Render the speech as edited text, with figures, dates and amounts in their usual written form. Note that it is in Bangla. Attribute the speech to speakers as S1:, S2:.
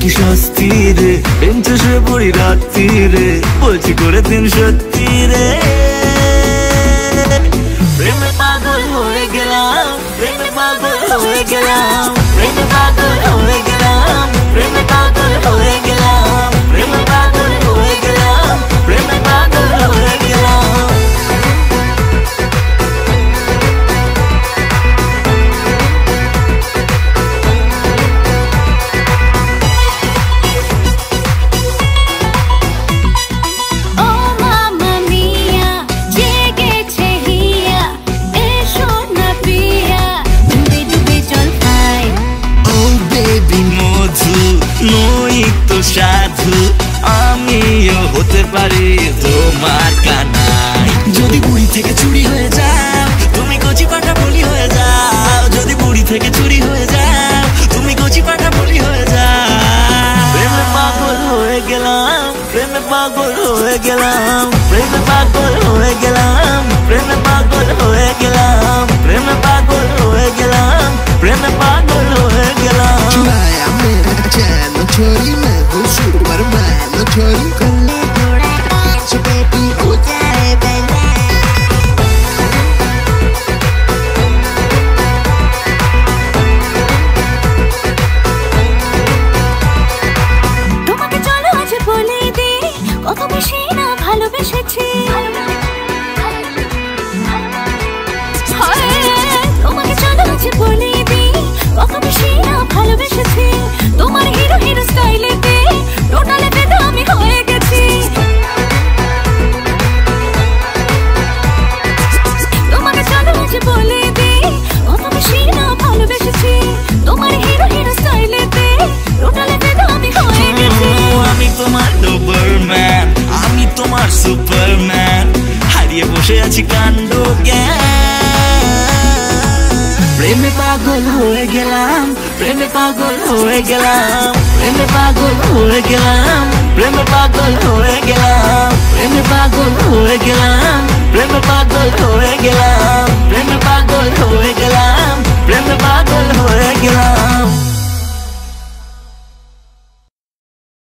S1: কি শাস্তি রে বেঞ্চে শুয়ে পড়ি রাত্রি রে বলছি করে দিন সত্যি রে প্রেমে পাগল হয়ে গেলাম প্রেমে পাগল হয়ে গেলাম প্রেমে পাগল হয়ে গেলাম প্রেমে পাগল হয়ে গেলাম প্রেমে পাগল হয়ে গেলাম প্রেমে পাগল হয়ে গেলাম সাধু আমিও হতে পারি তোমার কানাই যদি বুড়ি থেকে চুরি হয়ে যাও তুমি কচি পাটা বলি হয়ে যাও যদি বুড়ি থেকে চুরি হয়ে যাও তুমি কচি পাটা বলি হয়ে যাও প্রেমে পাগল হয়ে গেলাম প্রেমে পাগল হয়ে গেলাম প্রেমে পাগল হয়ে গেলাম প্রেমে পাগল হয়ে গেলাম প্রেমে পাগল হয়ে গেলাম প্রেমে পাগল হয়ে গেলাম
S2: छोरी मैं हूँ सुपरमैन छोरी कल्ले थोड़ा डांस बेबी हो जाए बेला
S3: তোমাকে চলো আজ বলে দে কত বেশি না ভালোবেসেছি তোমাকে চলো আজ বলে দে কত বেশি না ভালোবেসেছি তোমার হিরো হিরো স্টাইলেতে টোটালে বেদা আমি হয়ে গেছি তোমাকে চলো আজ বলে দে কত বেশি না ভালোবেসেছি তোমার হিরো হিরো স্টাইলেতে টোটালে বেদা আমি হয়ে গেছি
S1: আমি তোমার ডোবারম্যান আমি তোমার সুপারম্যান হারিয়ে বসে আছি কাণ্ড প্রেমে পাগল হয়ে গেলাম প্রেমে পাগল হয়ে গেলাম প্রেমে পাগল হয়ে গেলাম প্রেমে পাগল হয়ে গেলাম প্রেমে পাগল হয়ে গেলাম